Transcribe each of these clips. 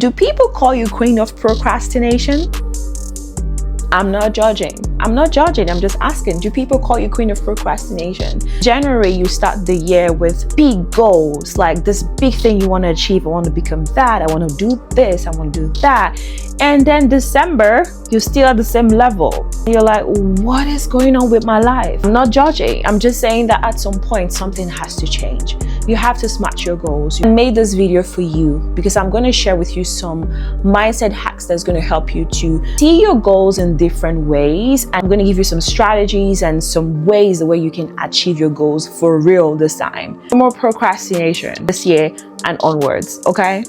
Do people call you queen of procrastination? I'm not judging. I'm just asking, do people call you queen of procrastination? January, you start the year with big goals, like this big thing you want to achieve. I want to become that. I want to do this. I want to do that. And then December, you're still at the same level. You're like, what is going on with my life? I'm not judging. I'm just saying that at some point, something has to change. You have to smash your goals. I made this video for you because I'm going to share with you some mindset hacks that's going to help you to see your goals in different ways. I'm going to give you some strategies and some ways the way you can achieve your goals for real this time. No more procrastination this year and onwards, okay?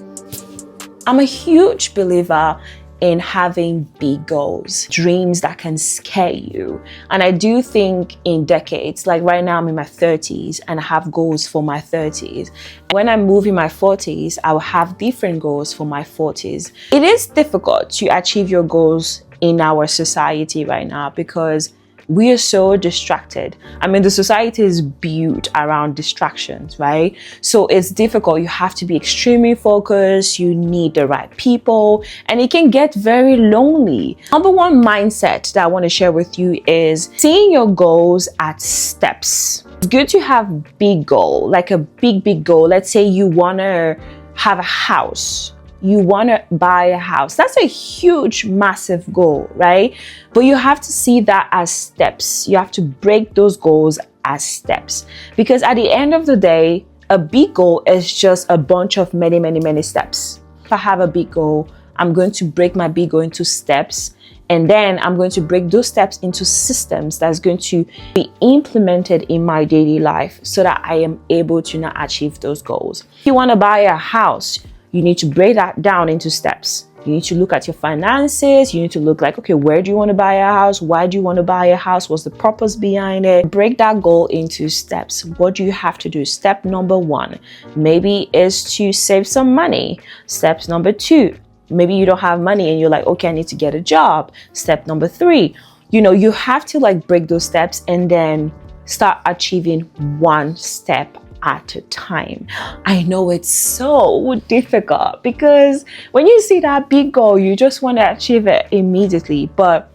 I'm a huge believer in having big goals, dreams that can scare you. And I do think in decades, like right now I'm in my 30s and I have goals for my 30s. When I move in my 40s, I will have different goals for my 40s. It is difficult to achieve your goals in our society right now because we are so distracted. I mean, the society is built around distractions, right? So it's difficult. You have to be extremely focused. You need the right people, and it can get very lonely. Number one mindset that I want to share with you is seeing your goals as steps. It's good to have big goal, like a big goal. Let's say you want to have a house. You want to buy a house. That's a huge, massive goal, right? But you have to see that as steps. You have to break those goals as steps. Because at the end of the day, a big goal is just a bunch of many steps. If I have a big goal, I'm going to break my big goal into steps. And then I'm going to break those steps into systems that's going to be implemented in my daily life so that I am able to now achieve those goals. If you want to buy a house, you need to break that down into steps. You need to look at your finances. You need to look like, okay, where do you want to buy a house? Why do you want to buy a house? What's the purpose behind it? Break that goal into steps. What do you have to do? Step number 1, maybe is to save some money. Steps number 2, maybe you don't have money and you're like, okay, I need to get a job. Step number 3, you have to like break those steps and then start achieving one step at a time. I know it's so difficult because when you see that big goal, you just want to achieve it immediately, but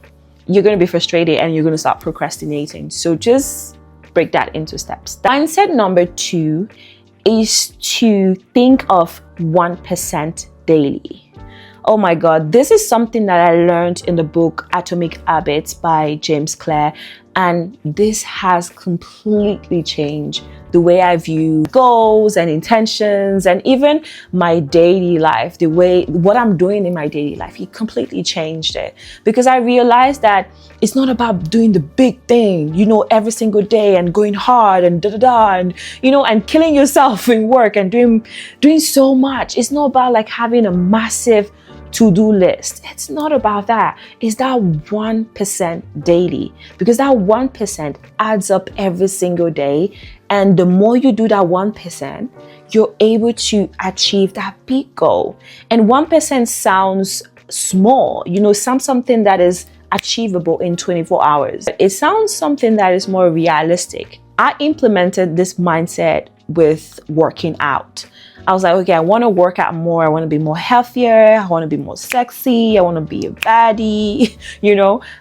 you're going to be frustrated and you're going to start procrastinating. So just break that into steps. Mindset number 2 is to think of 1% daily. Oh my God, this is something that I learned in the book Atomic Habits by James Clear. And this has completely changed the way I view goals and intentions and even my daily life, what I'm doing in my daily life. It completely changed it because I realized that it's not about doing the big thing, every single day and going hard and and killing yourself in work and doing so much. It's not about like having a massive to-do list. It's not about that. It's that 1% daily, because that 1% adds up every single day. And the more you do that 1%, you're able to achieve that big goal. And 1% sounds small, something that is achievable in 24 hours. It sounds something that is more realistic. I implemented this mindset with working out. I was like, okay, I want to work out more. I want to be more healthier. I want to be more sexy. I want to be a baddie.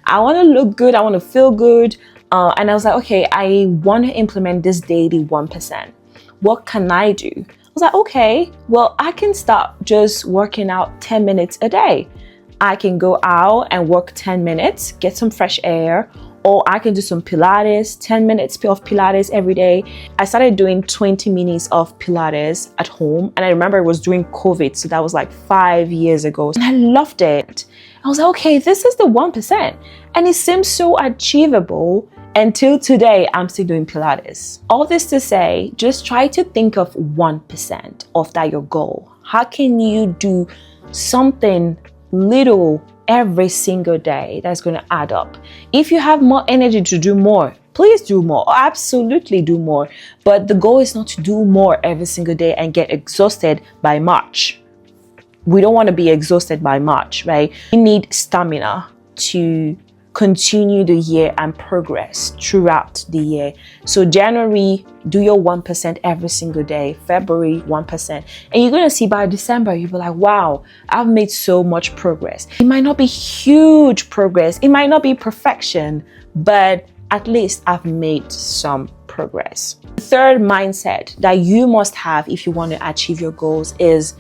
I want to look good. I want to feel good. And I was like, okay, I want to implement this daily 1%. What can I do? I was like, okay, well, I can start just working out 10 minutes a day. I can go out and work 10 minutes, get some fresh air, or I can do some Pilates, 10 minutes of Pilates every day. I started doing 20 minutes of Pilates at home. And I remember it was during COVID. So that was like 5 years ago. And I loved it. I was like, okay, this is the 1%. And it seems so achievable. Until today, I'm still doing Pilates. All this to say, just try to think of 1% of that your goal. How can you do something little every single day that's going to add up? If you have more energy to do more, please do more. Absolutely do more. But the goal is not to do more every single day and get exhausted by March. We don't want to be exhausted by March, right? We need stamina to continue the year and progress throughout the year. So January, do your 1% every single day. February, 1%. And you're going to see by December, you'll be like, wow, I've made so much progress. It might not be huge progress. It might not be perfection, but at least I've made some progress. The third mindset that you must have if you want to achieve your goals is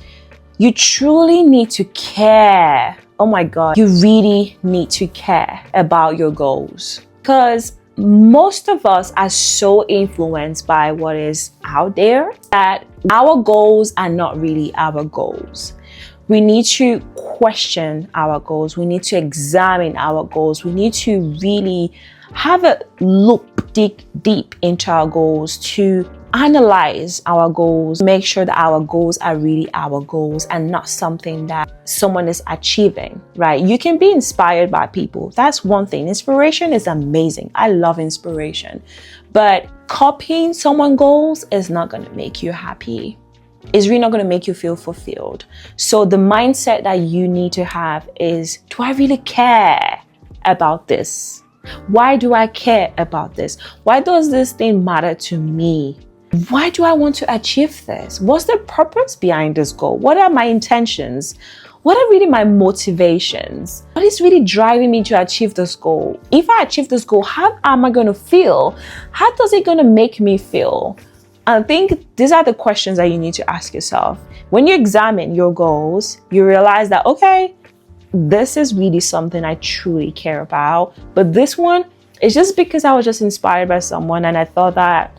you truly need to care. Oh my God, you really need to care about your goals, because most of us are so influenced by what is out there that our goals are not really our goals. We need to question our goals. We need to examine our goals. We need to really have a look, dig deep into our goals, to analyze our goals, make sure that our goals are really our goals and not something that someone is achieving, right? You can be inspired by people. That's one thing. Inspiration is amazing. I love inspiration. But copying someone's goals is not going to make you happy. It's really not going to make you feel fulfilled. So the mindset that you need to have is, do I really care about this? Why do I care about this? Why does this thing matter to me? Why do I want to achieve this? What's the purpose behind this goal? What are my intentions? What are really my motivations? What is really driving me to achieve this goal? If I achieve this goal, how am I going to feel? How does it going to make me feel? I think these are the questions that you need to ask yourself. When you examine your goals, you realize that, okay, this is really something I truly care about. But this one is just because I was just inspired by someone and I thought that,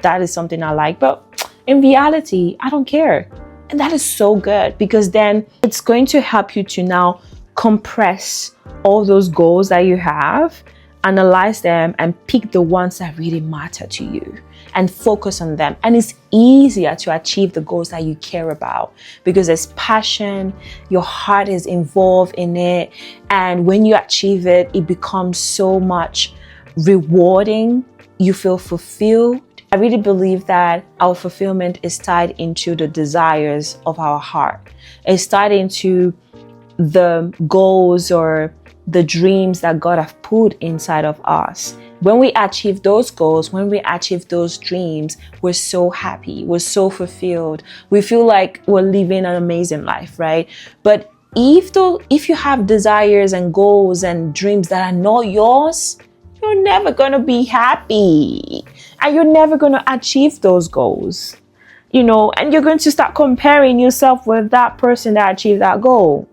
that is something I like. But in reality, I don't care. And that is so good, because then it's going to help you to now compress all those goals that you have, analyze them, and pick the ones that really matter to you and focus on them. And it's easier to achieve the goals that you care about because there's passion, your heart is involved in it. And when you achieve it, it becomes so much rewarding. You feel fulfilled. I really believe that our fulfillment is tied into the desires of our heart. It's tied into the goals or the dreams that God have put inside of us. When we achieve those goals, when we achieve those dreams, we're so happy, we're so fulfilled. We feel like we're living an amazing life, right? But if you have desires and goals and dreams that are not yours, you're never going to be happy. And you're never going to achieve those goals. And you're going to start comparing yourself with that person that achieved that goal.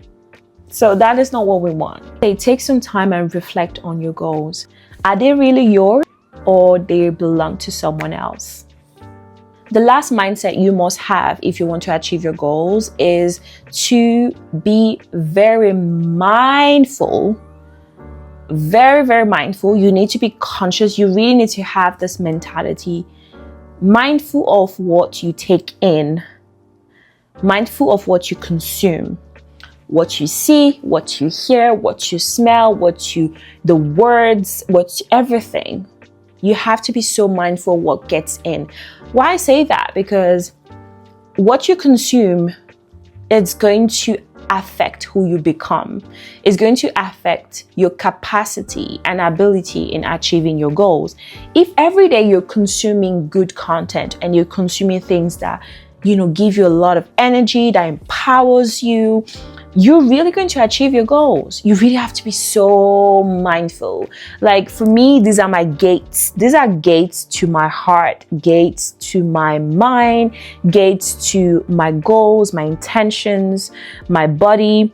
So that is not what we want. Take some time and reflect on your goals. Are they really yours or they belong to someone else? The last mindset you must have if you want to achieve your goals is to be very mindful. Very, very mindful. You need to be conscious. You really need to have this mentality. Mindful of what you take in. Mindful of what you consume. What you see, what you hear, what you smell, the words, everything. You have to be so mindful of what gets in. Why I say that? Because what you consume, it's going to affect who you become. It's going to affect your capacity and ability in achieving your goals. If every day you're consuming good content and you're consuming things that, give you a lot of energy, that empowers you, you're really going to achieve your goals. You really have to be so mindful. Like for me, these are my gates. These are gates to my heart, gates to my mind, gates to my goals, my intentions, my body.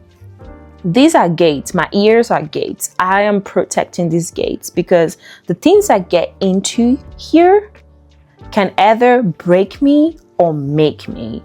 These are gates. My ears are gates. I am protecting these gates because the things I get into here can either break me or make me.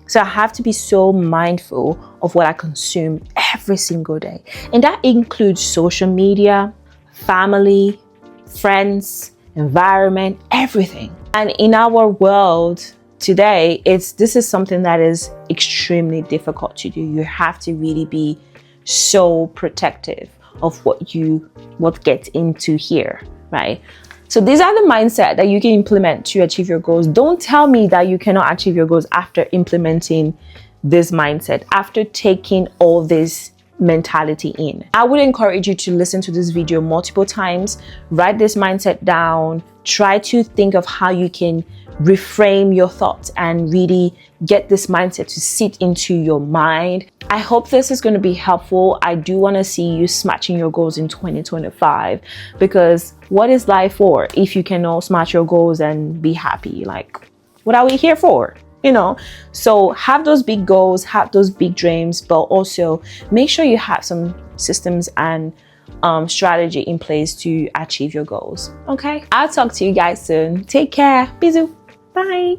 So I have to be so mindful of what I consume every single day. And that includes social media, family, friends, environment, everything. And in our world today, this is something that is extremely difficult to do. You have to really be so protective of what gets into here, right? So these are the mindset that you can implement to achieve your goals. Don't tell me that you cannot achieve your goals after implementing this mindset, after taking all this mentality in. I would encourage you to listen to this video multiple times, write this mindset down, try to think of how you can reframe your thoughts and really get this mindset to sit into your mind. I hope this is going to be helpful. I do want to see you smashing your goals in 2025, because what is life for if you cannot smash your goals and be happy? Like, what are we here for? You know, so have those big goals, have those big dreams, but also make sure you have some systems and strategy in place to achieve your goals. Okay, I'll talk to you guys soon. Take care. Bisous. Bye.